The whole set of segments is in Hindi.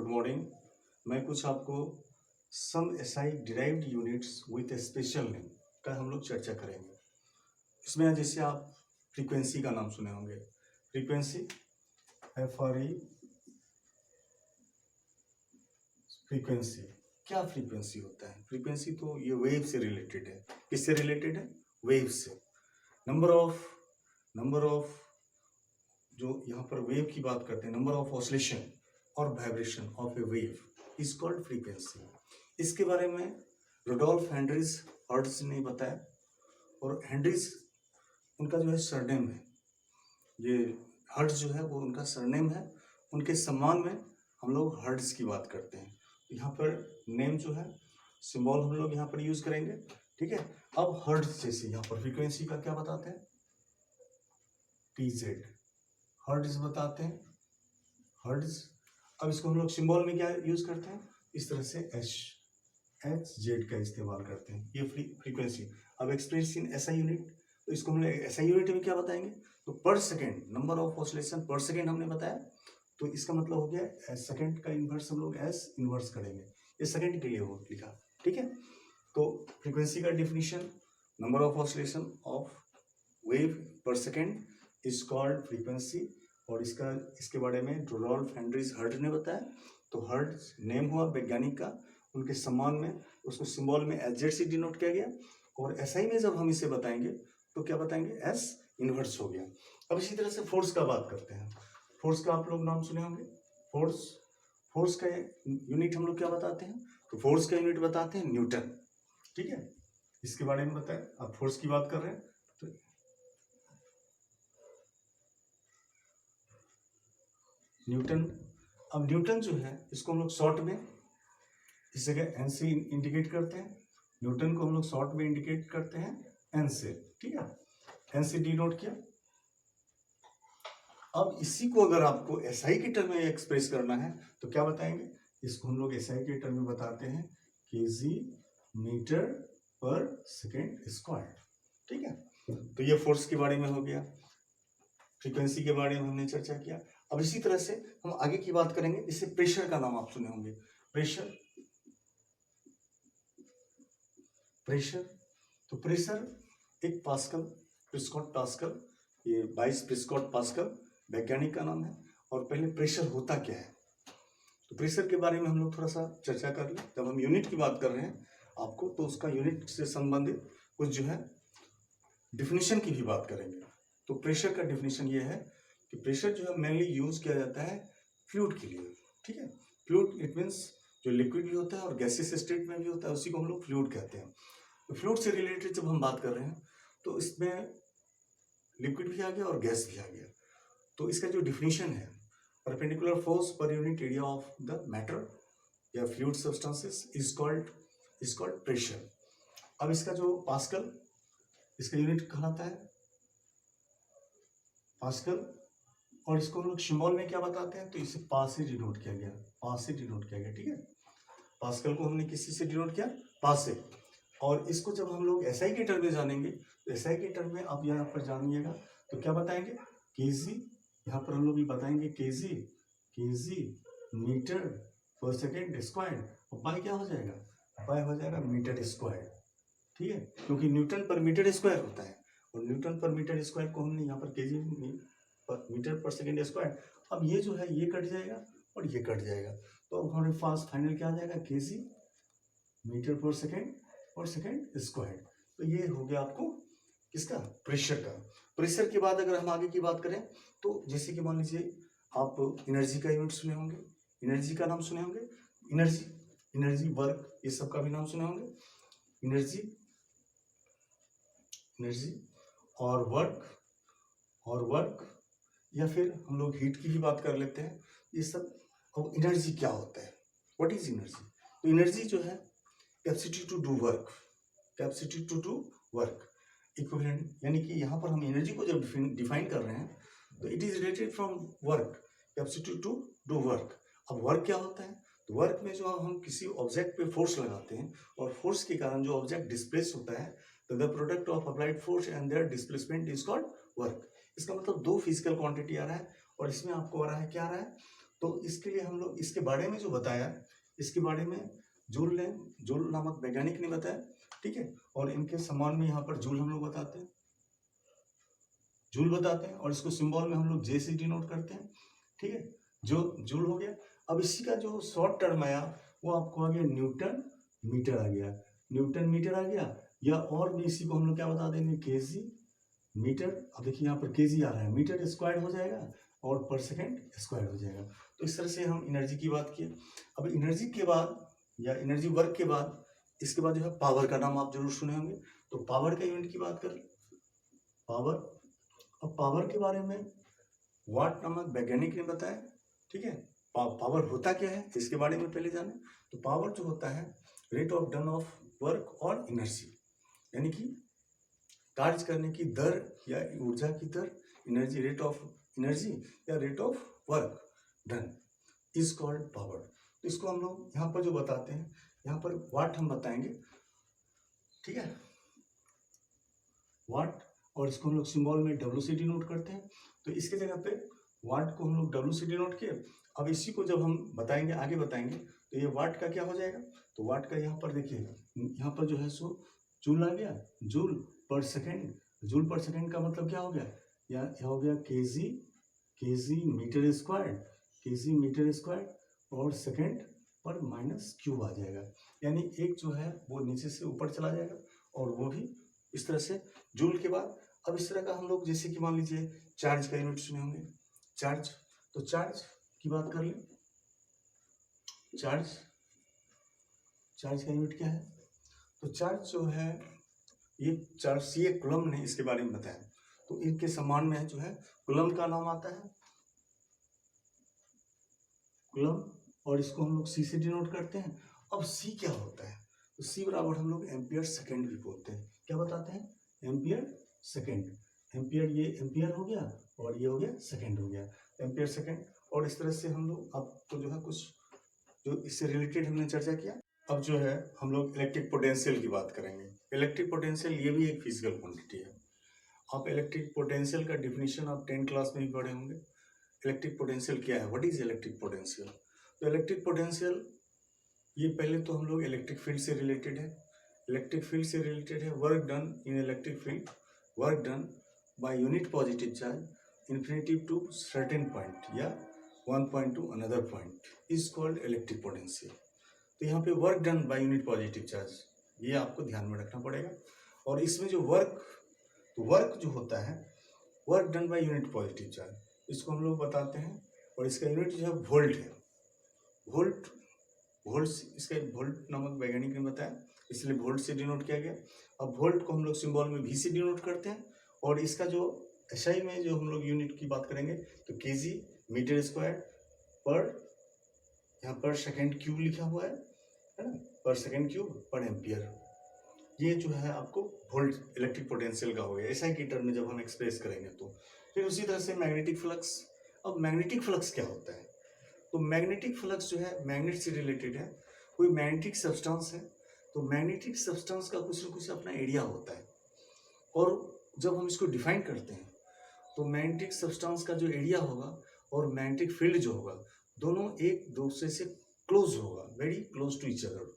Good morning. मैं कुछ आपको some SI derived units with a special name का हम लोग चर्चा करेंगे। इसमें जैसे आप फ्रीक्वेंसी का नाम सुने होंगे, फ्रीक्वेंसी FRE फ्रीक्वेंसी। क्या फ्रीक्वेंसी होता है? फ्रीक्वेंसी तो ये वेव से रिलेटेड है। किससे रिलेटेड है? वेव से। नंबर ऑफ जो यहाँ पर वेव की बात करते हैं, नंबर ऑफ ऑसिलेशन और vibration of A wave is called frequency. इसके बारे में रुडोल्फ हेनरीज हर्ट्ज ने बताया, और हेनरीज उनका जो है सरनेम है, ये हर्ट्ज जो है वो उनका सरनेम है। उनके सम्मान में हम लोग हर्ट्ज की बात करते हैं। यहाँ पर नेम जो है, सिंबल हम लोग यहाँ पर यूज करेंगे, ठीक है। अब हर्ट्ज जैसे यहाँ पर फ्रीक्वेंसी का क्या बताते हैं? TZ हर्ट्ज बताते हैं, हर्ट्ज। अब इसको हम लोग सिंबल में क्या यूज करते हैं? इस तरह से HZ का इस्तेमाल करते हैं, ये फ्रीक्वेंसी। अब एक्सप्रेस इन SI यूनिट, तो इसको हम लोग SI यूनिट में क्या बताएंगे? तो पर सेकेंड, नंबर ऑफ ऑसिलेशन पर सेकेंड हमने बताया, तो इसका मतलब हो गया सेकेंड का इन्वर्स हम लोग S इन्वर्स करेंगे, ये सेकेंड के लिए हो लिखा, ठीक है। तो फ्रीक्वेंसी का definition, number of oscillation of wave पर सेकेंड इज कॉल्ड फ्रीक्वेंसी। और इसके बारे में रुडोल्फ हेनरीज हर्ट्ज ने बताया। तो हर्ट्ज नेम हुआ वैज्ञानिक का, उनके सम्मान में उसको सिंबल में HZ से डिनोट किया गया। और SI में जब हम इसे बताएंगे तो क्या बताएंगे? S इन्वर्स हो गया। अब इसी तरह से फोर्स का बात करते हैं। फोर्स का आप लोग नाम सुने होंगे। फोर्स का यूनिट हम लोग क्या बताते हैं? तो फोर्स का यूनिट बताते हैं न्यूटन, ठीक है। इसके बारे में बताएं। अब फोर्स की बात कर रहे हैं तो न्यूटन। अब न्यूटन जो है इसको हम लोग शॉर्ट में इस जगह N से इंडिकेट करते हैं। न्यूटन को हम लोग शॉर्ट में इंडिकेट करते हैं N से, ठीक है। N से डिनोट किया। अब इसी को अगर आपको SI के टर्म में एक्सप्रेस करना है तो क्या बताएंगे? इसको हम लोग SI के टर्म में बताते हैं kg मीटर पर सेकेंड स्क्वायर, ठीक है। तो ये फोर्स के बारे में हो गया, फ्रीक्वेंसी के बारे में हमने चर्चा किया। अब इसी तरह से हम आगे की बात करेंगे। इससे प्रेशर का नाम आप सुने होंगे, प्रेशर। तो प्रेशर एक पास्कल, प्रिस्कॉट पास्कल, ये 22 प्रिस्कॉट पास्कल वैज्ञानिक का नाम है। और पहले प्रेशर होता क्या है, तो प्रेशर के बारे में हम लोग थोड़ा सा चर्चा कर लें। जब हम यूनिट की बात कर रहे हैं आपको, तो उसका यूनिट से संबंधित कुछ जो है डिफिनीशन की भी बात करेंगे। तो प्रेशर का डिफिनीशन ये है कि प्रेशर जो है मेनली यूज किया जाता है फ्लूइड के लिए, ठीक है। फ्लूइड इट मीन्स जो लिक्विड भी होता है और गैसियस स्टेट में भी होता है, उसी को हम लोग फ्लूइड कहते हैं। तो फ्लूइड से रिलेटेड जब हम बात कर रहे हैं तो इसमें लिक्विड भी आ गया और गैस भी आ गया। तो इसका जो डिफिनीशन है, परपेंडिकुलर फोर्स पर unit area of the matter या fluid substances is called pressure. अब इसका जो पास्कल, इसका यूनिट कहलाता है पास्कल। और इसको हम लोग सिंबल में क्या बताते हैं? तो इसे पास से डिनोट किया गया, पास से डिनोट किया गया, ठीक है। पास्कल को हमने किसी से डिनोट किया? पास से। और इसको जब हम लोग SI के टर्म में जानेंगे तो SI के टर्म में आप यहाँ पर जानिएगा तो क्या बताएंगे? kg, यहाँ पर हम लोग भी बताएंगे kg मीटर पर सेकेंड स्क्वायर। और पाई क्या हो जाएगा? पाई हो जाएगा मीटर स्क्वायर, ठीक है, क्योंकि न्यूटन पर मीटर स्क्वायर होता है। और न्यूटन पर मीटर स्क्वायर को हमने यहाँ पर kg मीटर पर सेकेंड स्क्वायर। अब ये जो है ये कट जाएगा और ये कट जाएगा, तो अब हमारे पास फाइनल क्या आ जाएगा? kg मीटर पर सेकेंड और सेकेंड स्क्वायर। तो ये हो गया आपको किसका? प्रेशर का। प्रेशर के बाद अगर हम आगे की बात करें तो जैसे कि मान लीजिए आप एनर्जी का यूनिट सुने होंगे, एनर्जी का नाम सुने होंगे, एनर्जी वर्क, ये सब का भी नाम सुने होंगे। एनर्जी और वर्क या फिर हम लोग हीट की भी बात कर लेते हैं, ये सब। अब एनर्जी क्या होता है? What is energy? तो एनर्जी जो है capacity to do work, equivalent, यानी कि यहाँ पर हम एनर्जी को जब डिफाइन कर रहे हैं तो it is related from work, capacity to do work. अब वर्क क्या होता है? तो वर्क में जो हम किसी ऑब्जेक्ट पे फोर्स लगाते हैं और फोर्स के कारण जो ऑब्जेक्ट डिस्प्लेस होता है, तो the product of applied force and their displacement is called work. इसका मतलब दो फिजिकल क्वांटिटी आ रहा है और इसमें आपको आ रहा है, क्या आ रहा है? तो इसके लिए हम लोग इसके बारे में जो बताया, इसके बारे में जूल नामक वैज्ञानिक ने बताया, ठीक है। और इनके समान में यहाँ पर जूल हम लोग बताते हैं, जूल बताते हैं, और इसको सिंबल में हम लोग जे से डिनोट करते हैं, ठीक है। जो जूल हो गया। अब इसी का जो शॉर्ट टर्म आया वो आपको आ गया न्यूटन मीटर आ गया, न्यूटन मीटर आ गया, या और भी इसी को हम लोग क्या बता देंगे, केजी मीटर। अब देखिए यहाँ पर केजी आ रहा है, मीटर स्क्वायर हो जाएगा और पर सेकेंड स्क्वायर हो जाएगा। तो इस तरह से हम एनर्जी की बात किए। अब एनर्जी के बाद या एनर्जी वर्क के बाद इसके बाद जो है पावर का नाम आप जरूर सुने होंगे। तो पावर का यूनिट की बात करें, पावर। अब पावर के बारे में वाट नामक वैज्ञानिक ने बताया, ठीक है। पावर होता क्या है इसके बारे में पहले जाने। तो पावर जो होता है rate of done of work और एनर्जी, यानी कि कार्य करने की दर या ऊर्जा की दर, एनर्जी, रेट ऑफ एनर्जी या rate of work done is called power. तो इसको हम लोग यहाँ पर जो बताते हैं, यहाँ पर वाट हम बताएंगे, ठीक है, वाट, और इसको हम लोग सिंबल में डब्ल्यू से डिनोट करते हैं। तो इसके जगह पे वाट को हम लोग डब्ल्यू से डिनोट किए। अब इसी को जब हम बताएंगे, आगे बताएंगे, तो ये वाट का क्या हो जाएगा, तो वाट का यहाँ पर देखिए, यहाँ पर जो है सो जूल आ गया, जूल पर सेकेंड। जूल पर सेकेंड का मतलब क्या हो गया, यहाँ हो गया KG, KG metre square, KG metre square, और सेकेंड पर माइनस क्यूब आ जाएगा, यानी एक जो है वो नीचे से ऊपर चला जाएगा, और वो भी इस तरह से जूल के बाद। अब इस तरह का हम लोग जैसे कि मान लीजिए चार्ज का यूनिट सुने होंगे, चार्ज। तो चार्ज की बात कर लें, चार्ज, चार्ज का यूनिट क्या है, तो चार्ज जो है ये चार्ज सी कूलम ने इसके बारे में बताया। तो इनके समान में जो है कूलम का नाम आता है, कूलम, और इसको हम लोग सी से डिनोट करते हैं। अब सी क्या होता है, तो सी बराबर हम लोग एम्पियर सेकेंड भी बोलते हैं। क्या बताते हैं, एम्पियर सेकेंड। एम्पियर, ये एम्पियर हो गया और ये हो गया सेकेंड हो गया, एम्पियर सेकेंड। और इस तरह से हम लोग आपको जो है कुछ जो इससे रिलेटेड हमने चर्चा किया। अब जो है हम लोग इलेक्ट्रिक पोटेंशियल की बात करेंगे। इलेक्ट्रिक पोटेंशियल ये भी एक फिजिकल क्वांटिटी है। आप इलेक्ट्रिक पोटेंशियल का डिफिनीशन आप 10th क्लास में ही पढ़े होंगे। इलेक्ट्रिक पोटेंशियल क्या है, व्हाट इज इलेक्ट्रिक पोटेंशियल। तो इलेक्ट्रिक पोटेंशियल ये पहले तो हम लोग इलेक्ट्रिक फील्ड से रिलेटेड है, इलेक्ट्रिक फील्ड से रिलेटेड है। Work done in electric field, work done by unit positive charge infinitive to certain point या one point to another point is called electric potential. तो यहाँ पे work done by unit positive charge, ये आपको ध्यान में रखना पड़ेगा। और इसमें जो वर्क, तो वर्क जो होता है work done by unit positive charge, इसको हम लोग बताते हैं, और इसका यूनिट जो है वोल्ट है, वोल्ट। वोल्ट, इसका वोल्ट नामक वैज्ञानिक ने बताया, इसलिए वोल्ट से डिनोट किया गया। अब वोल्ट को हम लोग सिंबल में वी से डिनोट करते हैं, और इसका जो एसआई में जो हम लोग यूनिट की बात करेंगे तो केजी मीटर स्क्वायर पर, यहाँ पर सेकेंड क्यूब लिखा हुआ है ना, पर सेकेंड क्यूब पर एम्पियर। ये जो है आपको वोल्ट इलेक्ट्रिक पोटेंशियल का हो गया एसआई की टर्म में जब हम एक्सप्रेस करेंगे तो। फिर उसी तरह से मैग्नेटिक फ्लक्स। अब मैग्नेटिक फ्लक्स क्या होता है, तो मैग्नेटिक फ्लक्स जो है मैग्नेट से रिलेटेड है। कोई मैग्नेटिक सब्सटेंस है, तो मैग्नेटिक सब्सटेंस का कुछ न कुछ अपना एरिया होता है, और जब हम इसको डिफाइन करते हैं तो मैग्नेटिक सब्सटेंस का जो एरिया होगा और मैग्नेटिक फील्ड जो होगा दोनों एक दूसरे से क्लोज होगा, very close to each other.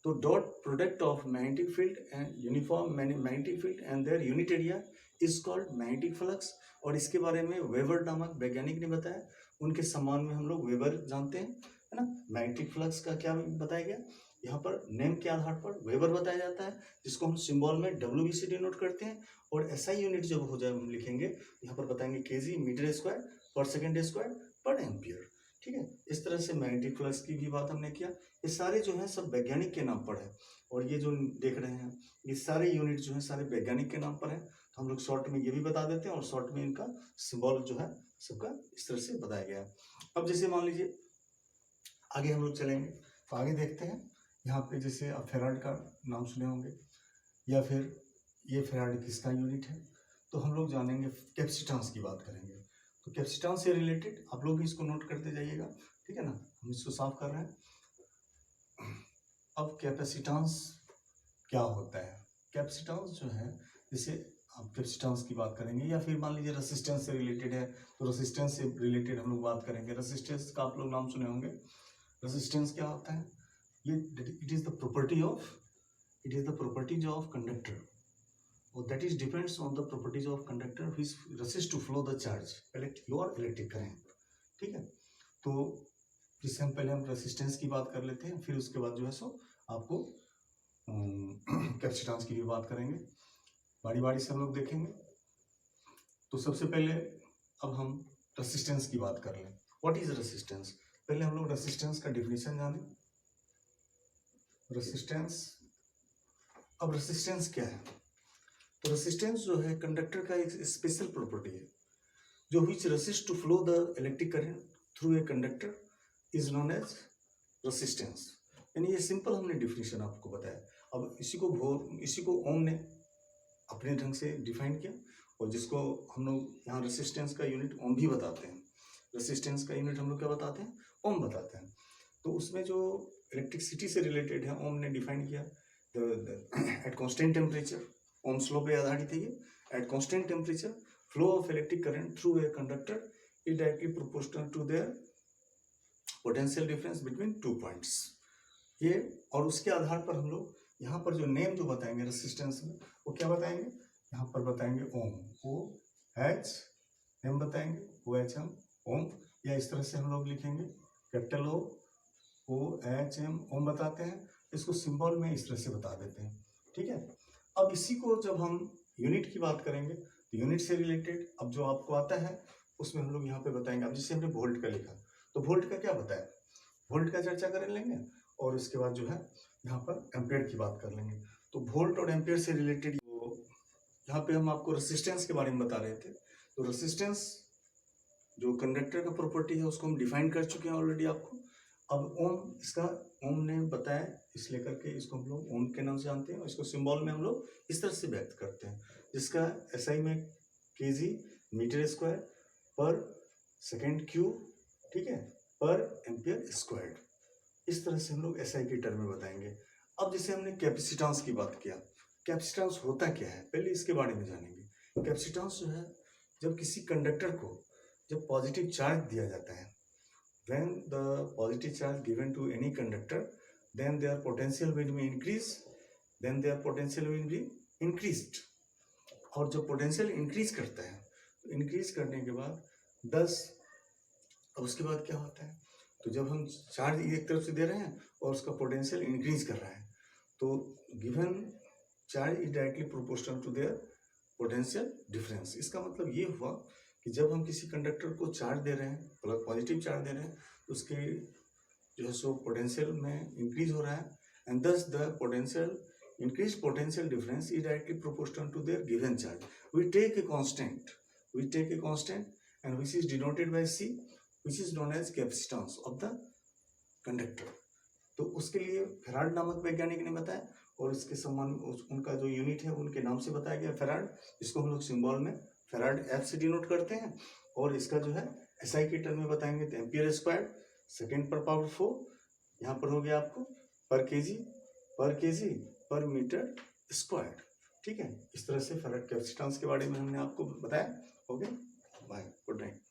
तो dot product of magnetic field and uniform magnetic field and their unit area is called magnetic flux. और इसके बारे में वेबर नामक वैज्ञानिक ने बताया, उनके सम्मान में हम लोग वेबर जानते हैं, है ना। मैग्नेटिक फ्लक्स का क्या बताया गया, यहाँ पर नेम के आधार पर वेबर बताया जाता है, जिसको हम सिंबल में डब्ल्यू बी से डिनोट करते हैं। और एसआई यूनिट जब हो जाए हम लिखेंगे, यहाँ पर बताएंगे केजी मीटर स्क्वायर पर सेकेंड स्क्वायर पर एम्पियर, ठीक है। इस तरह से मैग्नेटिक फ्लक्स की भी बात हमने किया। ये सारे जो है सब वैज्ञानिक के नाम पर है, और ये जो देख रहे हैं ये सारे यूनिट जो है सारे वैज्ञानिक के नाम पर है। तो हम लोग शॉर्ट में ये भी बता देते हैं, और शॉर्ट में इनका सिंबल जो है सबका इस तरह से बताया गया है। अब जैसे मान लीजिए आगे हम लोग चलेंगे, तो आगे देखते हैं यहाँ पे जैसे आप फेराड का नाम सुने होंगे, या फिर ये फेराड किसका यूनिट है, तो हम लोग जानेंगे कैपेसिटेंस की बात करेंगे। तो कैपेसिटेंस से रिलेटेड आप लोग भी इसको नोट करते जाइएगा, ठीक है ना। हम इसको साफ कर रहे हैं। अब कैपेसिटेंस क्या होता है, कैपेसिटेंस जो है जैसे अब कैपेसिटेंस की बात करेंगे, या फिर मान लीजिए रेसिस्टेंस से रिलेटेड है तो रेसिस्टेंस से रिलेटेड हम लोग बात करेंगे। रेसिस्टेंस का आप लोग नाम सुने होंगे। रेसिस्टेंस क्या होता है? ये it is the properties of conductor, और that is depends on the properties of conductor which resist to flow the charge your electric current. ठीक है, तो जिससे हम पहले हम रेसिस्टेंस की बात कर लेते हैं, फिर उसके बाद जो है सो आपको कैपेसिटेंस की भी बात करेंगे, बारी बारी से हम लोग देखेंगे। तो सबसे पहले अब हम रेसिस्टेंस की बात कर लें। What is resistance? पहले हम लोग रेसिस्टेंस का डिफिनेशन जानें। रेसिस्टेंस, अब रेसिस्टेंस क्या है? तो रेसिस्टेंस जो है कंडक्टर का एक स्पेशल प्रॉपर्टी है जो which resist to flow the electric current through a conductor is known as resistance. यानी ये सिंपल हमने डिफिनेशन आपको बताया। अब इसी को ओम ने अपने ढंग से डिफाइन किया, और जिसको हम लोग यहाँ रेसिस्टेंस का यूनिट ओम भी बताते हैं। रेसिस्टेंस का यूनिट हम लोग क्या बताते हैं? ओम बताते हैं। तो उसमें जो इलेक्ट्रिसिटी से रिलेटेड है ओम ने डिफाइन किया at constant temperature, Ohm's law पे आधारित है ये। At constant temperature flow of electric current through a conductor is directly proportional to their potential difference between 2 points. ये, और उसके आधार पर हम लोग यहाँ पर जो नेम जो बताएंगे रेसिस्टेंस में, वो क्या बताएंगे? यहाँ पर बताएंगे ओम, ओ एच एम बताएंगे, ओ एच एम ओम, या इस तरह से हम लोग लिखेंगे कैपिटल ओ एच एम ओम बताते हैं। इसको सिंबल में इस तरह से बता देते हैं। ठीक है, अब इसी को जब हम यूनिट की बात करेंगे तो यूनिट से रिलेटेड अब जो आपको आता है उसमें हम लोग यहाँ पे बताएंगे। अब जैसे हमने वोल्ट का लिखा, तो वोल्ट का क्या बताया? वोल्ट का चर्चा कर लेंगे, और उसके बाद जो है यहाँ पर एम्पेयर की बात कर लेंगे। तो वोल्ट और एम्पेयर से रिलेटेड यहाँ पे हम आपको रेसिस्टेंस के बारे में बता रहे थे। तो रेसिस्टेंस जो कंडक्टर का प्रॉपर्टी है उसको हम डिफाइन कर चुके हैं ऑलरेडी आपको। अब ओम, इसका ओम ने बताया, इस लेकर के इसको हम लोग ओम के नाम से जानते हैं, और इसको सिंबल में हम लोग इस तरह से व्यक्त करते हैं, जिसका एसआई में केजी मीटर स्क्वायर पर सेकेंड क्यूब, ठीक है, पर एम्पियर स्क्वायर। इस तरह से हम लोग एसआई के टर्म में बताएंगे। अब जैसे हमने कैपेसिटेंस की बात किया, कैपेसिटेंस होता क्या है पहले इसके बारे में जानेंगे। कैपेसिटेंस जो है, जब किसी कंडक्टर को जब पॉजिटिव चार्ज दिया जाता है, when the positive charge given to any conductor, then their potential will be increased, और जब पोटेंशियल इंक्रीज करता है तो इंक्रीज करने के बाद 10, अब उसके बाद क्या होता है? तो जब हम चार्ज एक तरफ से दे रहे हैं और उसका पोटेंशियल इंक्रीज कर रहा है, तो given charge is directly proportional to their potential difference. इसका मतलब ये हुआ कि जब हम किसी कंडक्टर को चार्ज दे रहे हैं, मतलब पॉजिटिव चार्ज दे रहे हैं, तो उसके जो है सो पोटेंशियल में इंक्रीज हो रहा है, एंड दस the potential increased potential difference is directly proportional to their given charge. We take a constant and which is denoted by C, which is known as capacitance of the conductor. तो उसके लिए फेराड नामक वैज्ञानिक ने बताया, और इसके संबंध उनका जो यूनिट है उनके नाम से बताया गया फेराड। इसको हम लोग सिंबल में फेराड एफ से डिनोट करते हैं, और इसका जो है एसआई के टर्म में बताएंगे तो एम्पियर स्क्वायर सेकेंड पर पावर 4, यहाँ पर हो गया आपको पर केजी पर मीटर स्क्वायर। ठीक है, इस तरह से फेराड कैपेसिटेंस के बारे में हमने आपको बताया। Okay, bye, good night.